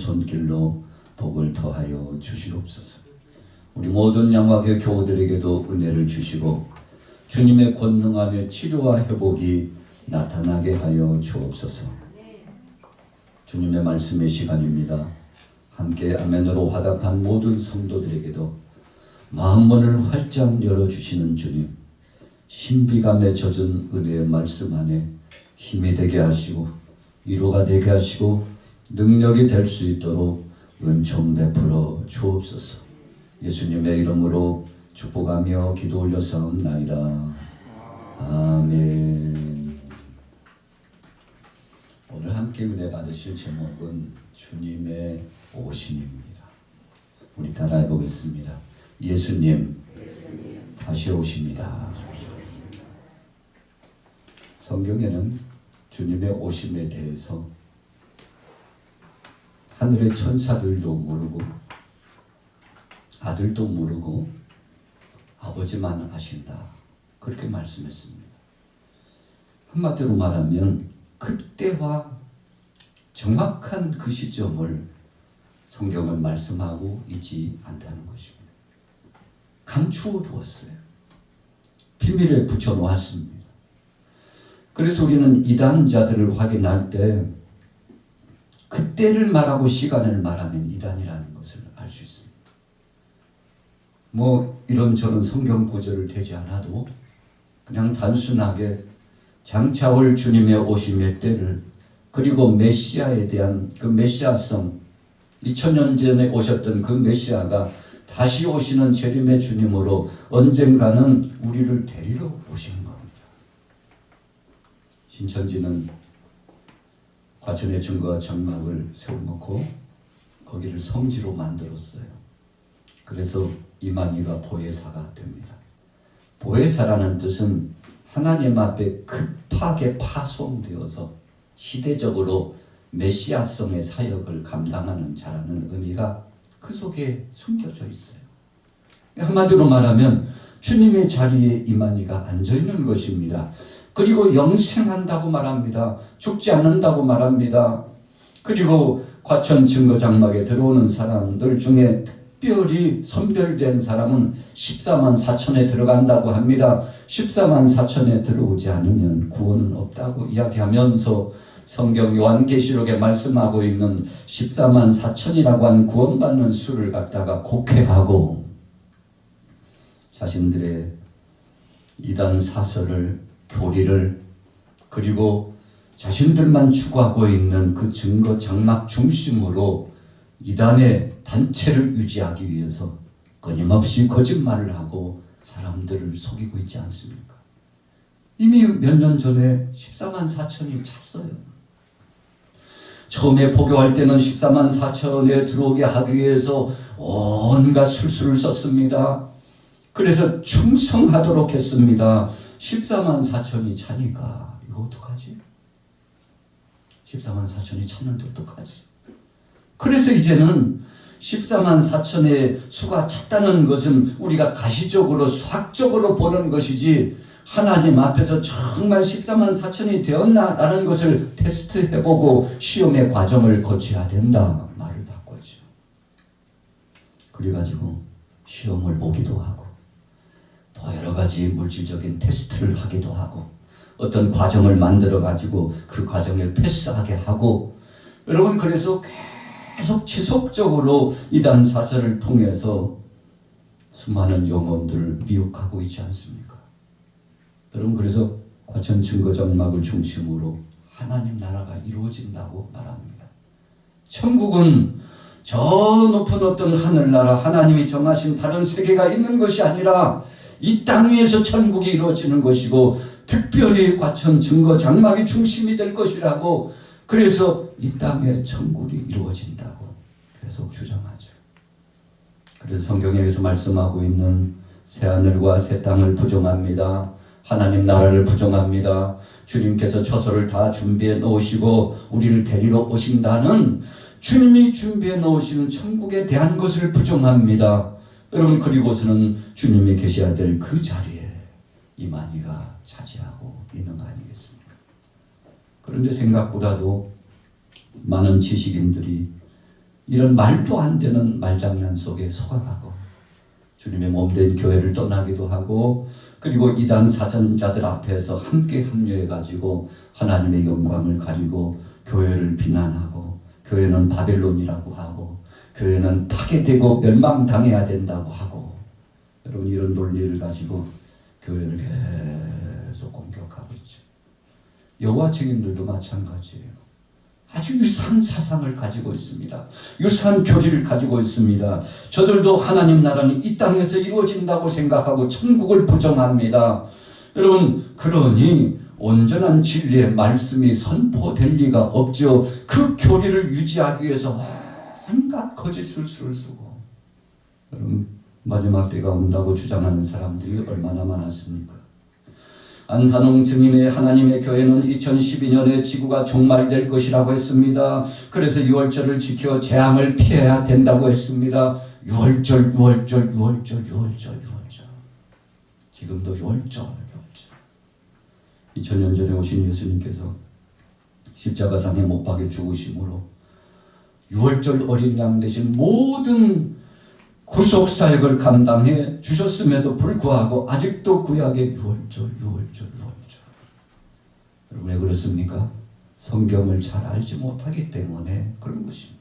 손길로 복을 더하여 주시옵소서. 우리 모든 양화교 교우들에게도 은혜를 주시고 주님의 권능하며 치료와 회복이 나타나게 하여 주옵소서. 주님의 말씀의 시간입니다. 함께 아멘으로 화답한 모든 성도들에게도 마음문을 활짝 열어주시는 주님, 신비감에 젖은 은혜의 말씀 안에 힘이 되게 하시고 위로가 되게 하시고 능력이 될 수 있도록 은총 베풀어 주옵소서. 예수님의 이름으로 축복하며 기도 올려사옵나이다. 아멘. 오늘 함께 은혜 받으실 제목은 주님의 오심입니다. 우리 따라해 보겠습니다. 예수님 다시 오십니다. 성경에는 주님의 오심에 대해서 하늘의 천사들도 모르고 아들도 모르고 아버지만 아신다, 그렇게 말씀했습니다. 한마디로 말하면 그때와 정확한 그 시점을 성경은 말씀하고 있지 않다는 것입니다. 감추어 두었어요. 비밀에 붙여놓았습니다. 그래서 우리는 이단자들을 확인할 때 그때를 말하고 시간을 말하면 이단이라는 것을 알 수 있습니다. 뭐 이런저런 성경 구절을 대지 않아도 그냥 단순하게 장차올 주님의 오심의 때를, 그리고 메시아에 대한 그 메시아성, 2000년 전에 오셨던 그 메시아가 다시 오시는 재림의 주님으로 언젠가는 우리를 데리러 오시는 겁니다. 신천지는 과천의 증거와 장막을 세워놓고 거기를 성지로 만들었어요. 그래서 이만희가 보혜사가 됩니다. 보혜사라는 뜻은 하나님 앞에 급하게 파송되어서 시대적으로 메시아성의 사역을 감당하는 자라는 의미가 그 속에 숨겨져 있어요. 한마디로 말하면 주님의 자리에 이만희가 앉아있는 것입니다. 그리고 영생한다고 말합니다. 죽지 않는다고 말합니다. 그리고 과천 증거장막에 들어오는 사람들 중에 특별히 선별된 사람은 14만 4천에 들어간다고 합니다. 14만 4천에 들어오지 않으면 구원은 없다고 이야기하면서 성경 요한계시록에 말씀하고 있는 14만 4천이라고 한 구원받는 수를 갖다가 곡해하고 자신들의 이단 사설을, 교리를, 그리고 자신들만 추구하고 있는 그 증거 장막 중심으로 이단의 단체를 유지하기 위해서 끊임없이 거짓말을 하고 사람들을 속이고 있지 않습니까? 이미 몇 년 전에 14만 4천이 찼어요. 처음에 포교할 때는 14만 4천에 들어오게 하기 위해서 온갖 술수를 썼습니다. 그래서 충성하도록 했습니다. 14만 4천이 차니까 이거 어떡하지? 14만 4천이 찼는데 어떡하지? 그래서 이제는 14만 4천의 수가 찼다는 것은 우리가 가시적으로 수학적으로 보는 것이지 하나님 앞에서 정말 14만 4천이 되었나라는 것을 테스트해보고 시험의 과정을 거쳐야 된다 말을 바꿨죠. 그래가지고 시험을 보기도 하고 또 여러 가지 물질적인 테스트를 하기도 하고 어떤 과정을 만들어가지고 그 과정을 패스하게 하고, 여러분 그래서 계속 지속적으로 이단 사설을 통해서 수많은 영혼들을 미혹하고 있지 않습니까? 여러분 그래서 과천 증거장막을 중심으로 하나님 나라가 이루어진다고 말합니다. 천국은 저 높은 어떤 하늘나라, 하나님이 정하신 다른 세계가 있는 것이 아니라 이 땅 위에서 천국이 이루어지는 것이고 특별히 과천 증거장막이 중심이 될 것이라고, 그래서 이 땅에 천국이 이루어진다고 계속 주장하죠. 그래서 성경에서 말씀하고 있는 새하늘과 새 땅을 부정합니다. 하나님 나라를 부정합니다. 주님께서 처소를 다 준비해 놓으시고 우리를 데리러 오신다는 주님이 준비해 놓으시는 천국에 대한 것을 부정합니다. 여러분 그리고서는 주님이 계셔야 될 그 자리에 이만희가 차지하고 있는 거 아니겠습니까? 그런데 생각보다도 많은 지식인들이 이런 말도 안 되는 말장난 속에 속아가고 주님의 몸된 교회를 떠나기도 하고 그리고 이단 사선자들 앞에서 함께 합류해가지고 하나님의 영광을 가리고 교회를 비난하고 교회는 바벨론이라고 하고 교회는 파괴되고 멸망당해야 된다고 하고 여러분 이런 논리를 가지고 교회를 계속 공격하고 있죠. 여호와 증인들도 마찬가지예요. 아주 유사한 사상을 가지고 있습니다. 유사한 교리를 가지고 있습니다. 저들도 하나님 나라는 이 땅에서 이루어진다고 생각하고 천국을 부정합니다. 여러분 그러니 온전한 진리의 말씀이 선포될 리가 없죠. 그 교리를 유지하기 위해서 온갖 거짓을 쓰고 여러분 마지막 때가 온다고 주장하는 사람들이 얼마나 많았습니까? 안산홍 증인의 하나님의 교회는 2012년에 지구가 종말될 것이라고 했습니다. 그래서 유월절을 지켜 재앙을 피해야 된다고 했습니다. 유월절. 지금도 유월절. 2000년 전에 오신 예수님께서 십자가상에 못 박혀 죽으심으로 유월절 어린 양 대신 모든 구속사역을 감당해 주셨음에도 불구하고 아직도 구약의 유월절. 여러분 왜 그렇습니까? 성경을 잘 알지 못하기 때문에 그런 것입니다.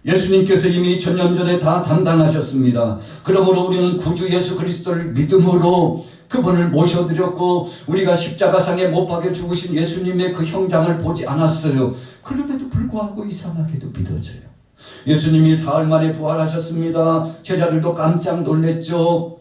예수님께서 이미 2000년 전에 다 담당하셨습니다. 그러므로 우리는 구주 예수 그리스도를 믿음으로 그분을 모셔드렸고 우리가 십자가상에 못 박혀 죽으신 예수님의 그 형장을 보지 않았어요. 그럼에도 불구하고 이상하게도 믿어져요. 예수님이 사흘 만에 부활하셨습니다. 제자들도 깜짝 놀랐죠.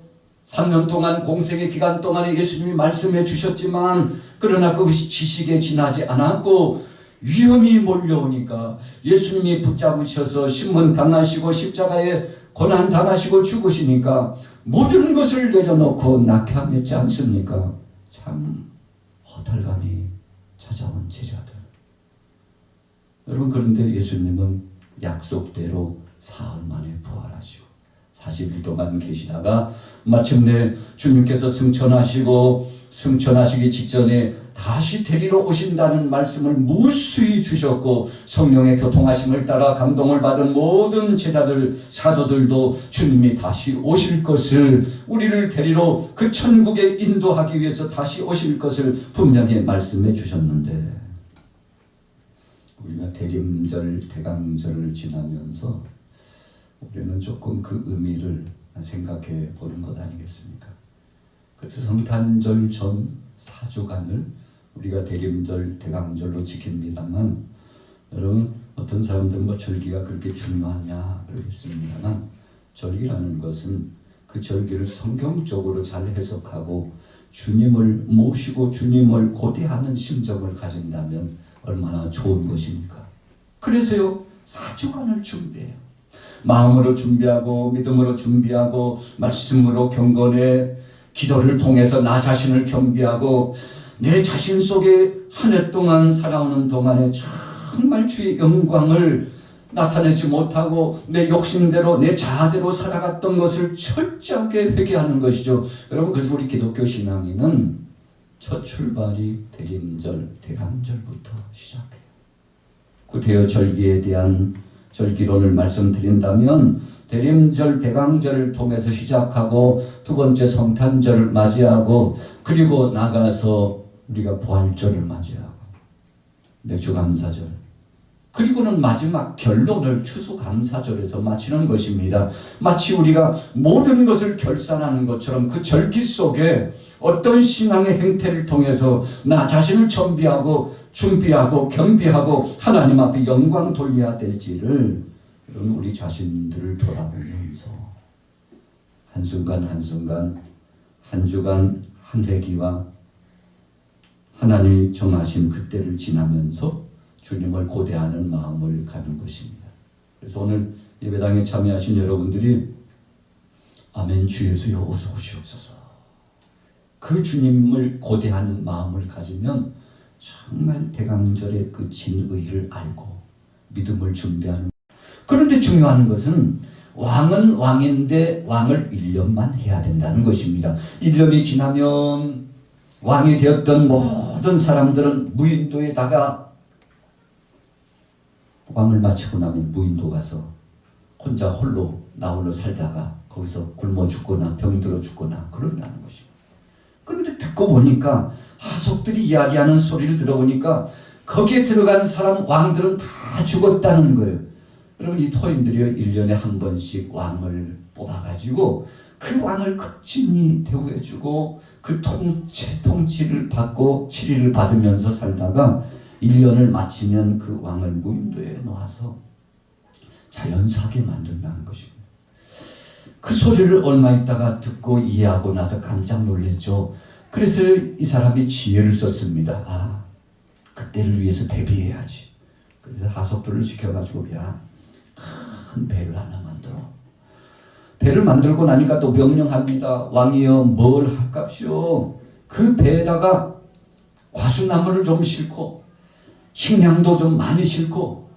3년 동안 공생의 기간 동안에 예수님이 말씀해 주셨지만 그러나 그것이 지식에 지나지 않았고 위험이 몰려오니까 예수님이 붙잡으셔서 신문 당하시고 십자가에 고난 당하시고 죽으시니까 모든 것을 내려놓고 낙향했지 않습니까? 참 허탈감이 찾아온 제자들. 여러분 그런데 예수님은 약속대로 사흘 만에 부활하시고 40일 동안 계시다가 마침내 주님께서 승천하시기 직전에 다시 데리러 오신다는 말씀을 무수히 주셨고 성령의 교통하심을 따라 감동을 받은 모든 제자들 사도들도 주님이 다시 오실 것을 우리를 데리러 그 천국에 인도하기 위해서 다시 오실 것을 분명히 말씀해 주셨는데 우리가 대림절 대강절을 지나면서 우리는 조금 그 의미를 생각해 보는 것 아니겠습니까? 그래서 성탄절 전 4주간을 우리가 대림절 대강절로 지킵니다만 여러분 어떤 사람들은 뭐 절기가 그렇게 중요하냐 그러겠습니다만 절기라는 것은 그 절기를 성경적으로 잘 해석하고 주님을 모시고 주님을 고대하는 심정을 가진다면 얼마나 좋은 것입니까? 그래서요 4주간을 준비해요. 마음으로 준비하고 믿음으로 준비하고 말씀으로 경건해 기도를 통해서 나 자신을 겸비하고 내 자신 속에 한 해 동안 살아오는 동안에 정말 주의 영광을 나타내지 못하고 내 욕심대로 내 자아대로 살아갔던 것을 철저하게 회개하는 것이죠. 여러분 그래서 우리 기독교 신앙인은 첫 출발이 대림절 대강절부터 시작해요. 구태여 절기에 대한 절기론을 말씀드린다면 대림절 대강절을 통해서 시작하고 두 번째 성탄절을 맞이하고 그리고 나가서 우리가 부활절을 맞이하고 맥주감사절 그리고는 마지막 결론을 추수감사절에서 마치는 것입니다. 마치 우리가 모든 것을 결산하는 것처럼 그 절기 속에 어떤 신앙의 행태를 통해서 나 자신을 겸비하고 준비하고 겸비하고 하나님 앞에 영광 돌려야 될지를 우리 자신들을 돌아보면서 한순간 한순간 한 주간 한 회기와 하나님이 정하신 그때를 지나면서 주님을 고대하는 마음을 가는 것입니다. 그래서 오늘 예배당에 참여하신 여러분들이 아멘 주 예수여 어서 오시옵소서 그 주님을 고대하는 마음을 가지면 정말 대강절의 그 진의를 알고 믿음을 준비하는. 그런데 중요한 것은 왕은 왕인데 왕을 1년만 해야 된다는 것입니다. 1년이 지나면 왕이 되었던 모든 사람들은 무인도에다가 왕을 마치고 나면 무인도 가서 혼자 홀로 나홀로 살다가 거기서 굶어 죽거나 병들어 죽거나 그런다는 것입니다. 그런데 듣고 보니까 하속들이 이야기하는 소리를 들어보니까 거기에 들어간 사람 왕들은 다 죽었다는 거예요. 여러분, 이 토인들이요 1년에 한 번씩 왕을 뽑아가지고 그 왕을 극진히 대우해주고 그 통치를 받고 치리를 받으면서 살다가 1년을 마치면 그 왕을 무인도에 놓아서 자연사하게 만든다는 것입니다. 그 소리를 얼마 있다가 듣고 이해하고 나서 깜짝 놀랐죠. 그래서 이 사람이 지혜를 썼습니다. 아, 그때를 위해서 대비해야지. 그래서 하속들을 시켜가지고 야, 큰 배를 하나 만들어. 배를 만들고 나니까 또 명령합니다. 왕이여 뭘 할깝시오. 그 배에다가 과수나무를 좀 싣고 식량도 좀 많이 싣고,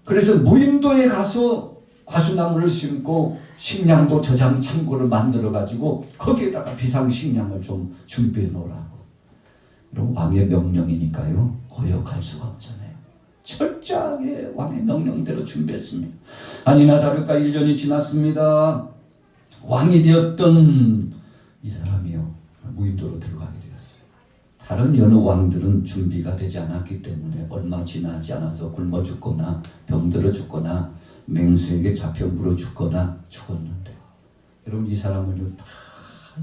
그래서 무인도에 가서 과수나무를 심고 식량도 저장 창고를 만들어 가지고 거기에다가 비상식량을 좀 준비해 놓으라고. 그럼 왕의 명령이니까요 거역할 수가 없잖아요. 철저하게 왕의 명령대로 준비했습니다. 아니나 다를까 1년이 지났습니다. 왕이 되었던 이 사람이요 무인도로 들어가게 되었어요. 다른 여느 왕들은 준비가 되지 않았기 때문에 얼마 지나지 않아서 굶어 죽거나 병들어 죽거나 맹수에게 잡혀 물어 죽거나 죽었는데, 여러분 이 사람은요 다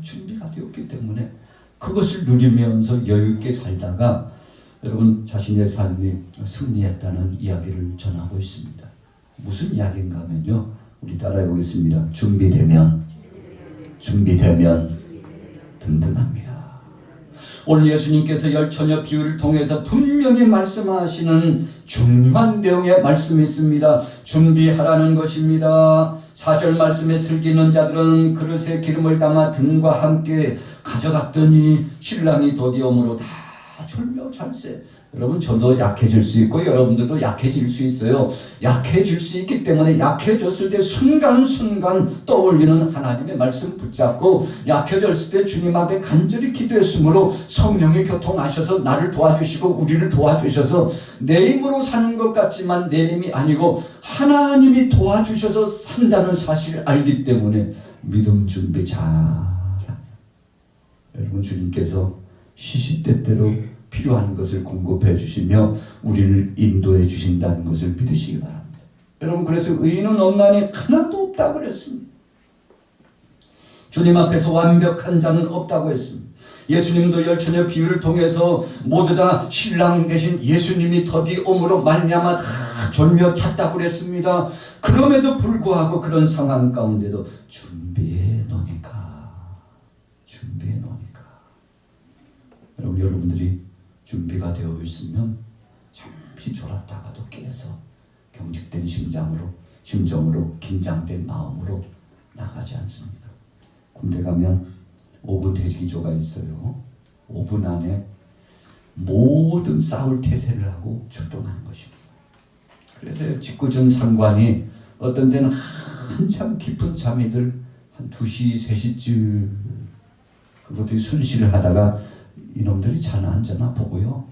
준비가 되었기 때문에 그것을 누리면서 여유있게 살다가 여러분 자신의 삶이 승리했다는 이야기를 전하고 있습니다. 무슨 이야기인가 하면요, 우리 따라해 보겠습니다. 준비되면 든든합니다. 오늘 예수님께서 열처녀 비유를 통해서 분명히 말씀하시는 중요한 내용의 말씀이 있습니다. 준비하라는 것입니다. 4절 말씀에 슬기는 자들은 그릇에 기름을 담아 등과 함께 가져갔더니 신랑이 더디옴으로 다 졸며잘세. 여러분 저도 약해질 수 있고 여러분들도 약해질 수 있어요. 약해질 수 있기 때문에 약해졌을 때 순간순간 떠올리는 하나님의 말씀 붙잡고, 약해졌을 때 주님 앞에 간절히 기도했으므로 성령이 교통하셔서 나를 도와주시고 우리를 도와주셔서 내 힘으로 사는 것 같지만 내 힘이 아니고 하나님이 도와주셔서 산다는 사실을 알기 때문에 믿음 준비 잘합니다. 여러분 주님께서 시시때때로 필요한 것을 공급해 주시며 우리를 인도해 주신다는 것을 믿으시기 바랍니다. 여러분 그래서 의인은 없나니 하나도 없다고 그랬습니다. 주님 앞에서 완벽한 자는 없다고 했습니다. 예수님도 열처녀 비유를 통해서 모두 다 신랑 대신 예수님이 더디옴으로 말미암아 다 졸며 찼다고 그랬습니다. 그럼에도 불구하고 그런 상황 가운데도 준비해 놓으니까 여러분, 여러분들이 준비가 되어 있으면 잠시 졸았다가도 깨서 경직된 심정으로 긴장된 마음으로 나가지 않습니다. 군대 가면 5분 대기조가 있어요. 5분 안에 모든 싸울 태세를 하고 출동하는 것입니다. 그래서 직구전 상관이 어떤 때는 한참 깊은 잠이들 한 2시, 3시쯤 그것들이 순시를 하다가 이놈들이 자나 안 자나 보고요,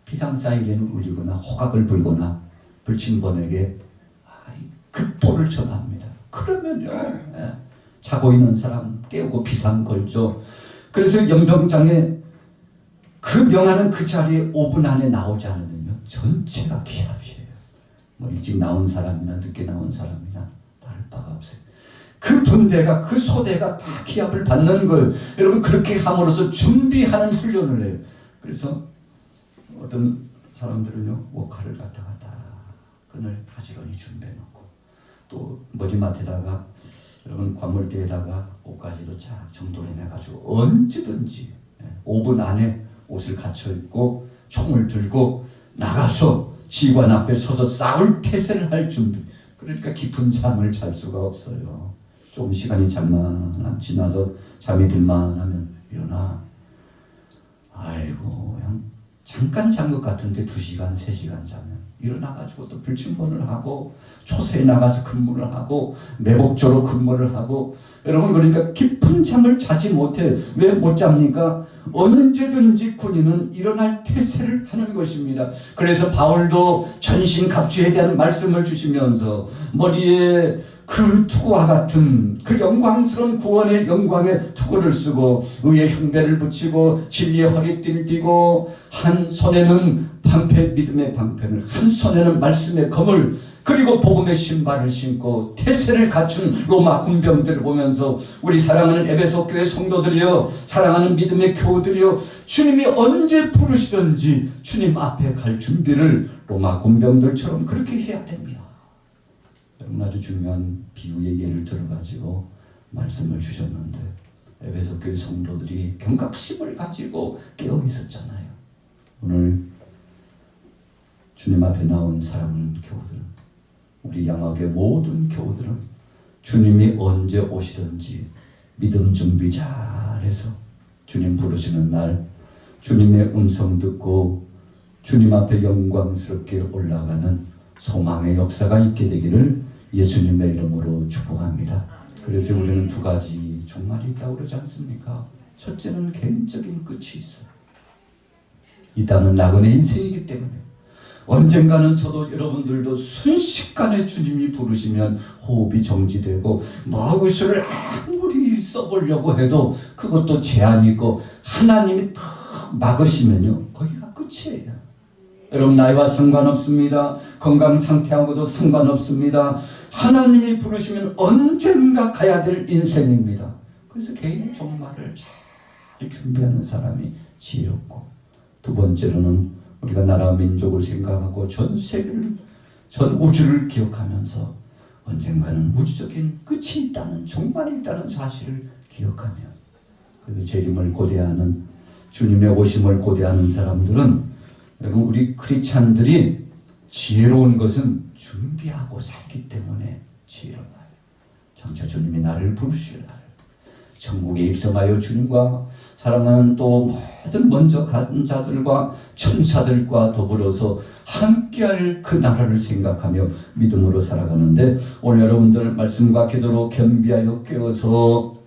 비상사이렌을 울리거나 호각을 불거나 불침번에게 급보를 전합니다. 그러면요 자고 있는 사람 깨우고 비상 걸죠. 그래서 연병장에 그 명하는 그 자리에 5분 안에 나오지 않으면요 전체가 기합이에요. 뭐 일찍 나온 사람이나 늦게 나온 사람이나 다를 바가 없어요. 그 분대가 그 소대가 다 기합을 받는 걸 여러분 그렇게 함으로써 준비하는 훈련을 해요. 그래서 어떤 사람들은요 워카를 갖다가 다 끈을 가지런히 준비해놓고 또 머리맡에다가 여러분 관물대에다가 옷가지도 쫙 정돈해내가지고 언제든지 5분 안에 옷을 갖춰 입고 총을 들고 나가서 지휘관 앞에 서서 싸울 태세를 할 준비. 그러니까 깊은 잠을 잘 수가 없어요. 조금 시간이 지나서 잠이 들만 하면 일어나. 아이고 그냥 잠깐 잔 것 같은데 2시간 3시간 자면 일어나가지고 또 불침번을 하고 초소에 나가서 근무를 하고 매복조로 근무를 하고 여러분 그러니까 깊은 잠을 자지 못해. 왜 못 잡니까? 언제든지 군인은 일어날 태세를 하는 것입니다. 그래서 바울도 전신갑주에 대한 말씀을 주시면서 머리에 그 투구와 같은 그 영광스러운 구원의 영광의 투구를 쓰고 의의 흉배를 붙이고 진리의 허리띠를 띠고 한 손에는 방패 믿음의 방패를 한 손에는 말씀의 검을 그리고 복음의 신발을 신고 태세를 갖춘 로마 군병들을 보면서 우리 사랑하는 에베소 교회 성도들이여 사랑하는 믿음의 교우들이여 주님이 언제 부르시든지 주님 앞에 갈 준비를 로마 군병들처럼 그렇게 해야 됩니다. 여러분 아주 중요한 비유의 예를 들어가지고 말씀을 주셨는데 에베소 교회 성도들이 경각심을 가지고 깨어 있었잖아요. 오늘 주님 앞에 나온 사랑하는 교우들은 우리 양학의 모든 교우들은 주님이 언제 오시든지 믿음 준비 잘해서 주님 부르시는 날 주님의 음성 듣고 주님 앞에 영광스럽게 올라가는 소망의 역사가 있게 되기를 예수님의 이름으로 축복합니다. 그래서 우리는 두 가지 종말이 있다고 그러지 않습니까? 첫째는 개인적인 끝이 있어. 이 땅은 나그네 인생이기 때문에 언젠가는 저도 여러분들도 순식간에 주님이 부르시면 호흡이 정지되고 먹을 아무리 써보려고 해도 그것도 제한이 있고 하나님이 딱 막으시면요 거기가 끝이에요. 여러분 나이와 상관없습니다. 건강 상태하고도 상관없습니다. 하나님이 부르시면 언젠가 가야 될 인생입니다. 그래서 개인의 종말을 잘 준비하는 사람이 지혜롭고 두 번째로는 우리가 나라 민족을 생각하고 전 세계를 전 우주를 기억하면서 언젠가는 우주적인 끝이 있다는 종말이 있다는 사실을 기억하며 그래서 재림을 고대하는 주님의 오심을 고대하는 사람들은 여러분 우리 크리스찬들이 지혜로운 것은 준비하고 살기 때문에 지혜로워요. 장차 주님이 나를 부르실 날 천국에 입성하여 주님과 사랑하는 또 모든 먼저 간 자들과 천사들과 더불어서 함께할 그 나라를 생각하며 믿음으로 살아가는데 오늘 여러분들 말씀과 기도로 겸비하여 깨어서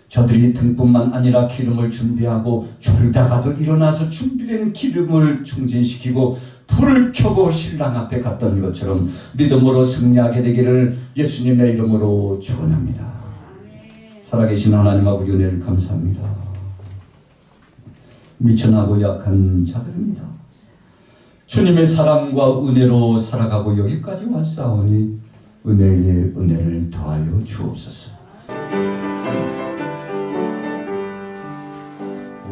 저들이 등뿐만 아니라 기름을 준비하고 졸다가도 일어나서 준비된 기름을 충전시키고 불을 켜고 신랑 앞에 갔던 것처럼 믿음으로 승리하게 되기를 예수님의 이름으로 축원합니다. 살아계신 하나님 아버지 은혜를 감사합니다. 미천하고 약한 자들입니다. 주님의 사랑과 은혜로 살아가고 여기까지 왔사오니 은혜의 은혜를 더하여 주옵소서.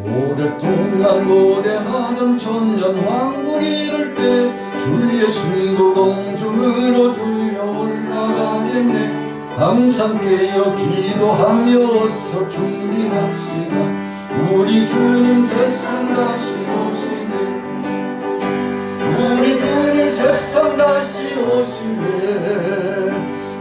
오랫동안 고대하던 천년 왕국이 이를 때 주의 승부공중으로 들려 올라가겠네. 항상 깨어 기도하며 어서 준비합시다. 우리 주님 세상 다시 오시네. 우리 주님 세상 다시 오시네.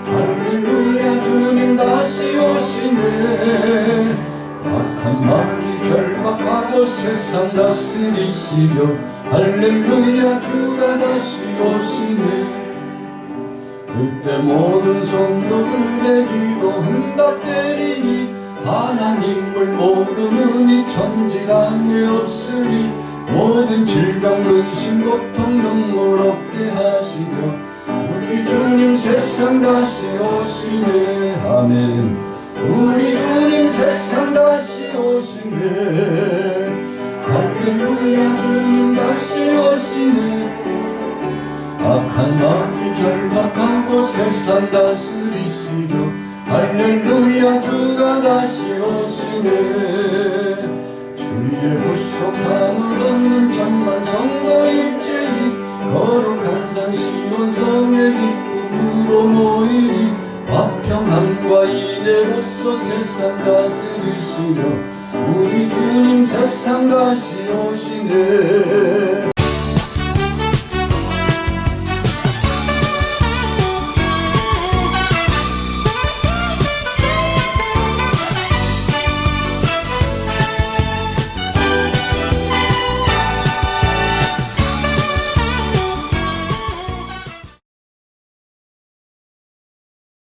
할렐루야 주님 다시 오시네. 악한 마귀 결박하고 세상 다스리시려 할렐루야 주가 다시 오시네. 그때 모든 성도들의 기도 응답되리니 하나님을 모르는 이 천지간에 없으니 모든 질병 근심 고통 눈물 없게 하시며 우리 주님 세상 다시 오시네. 아멘. 우리 주님 세상 다시 오시네. 할렐루야 주님 다시 오시네. 악한 마귀 결박하고 세상 다스리시려 할렐루야 주가 다시 오시네. 주의 구속함을 얻는 천만 성도 일제히 거룩한 산 시온성의 기쁨으로 모이니 화평함과 인애로서 세상 다스리시려 우리 주님 세상 다시 오시네.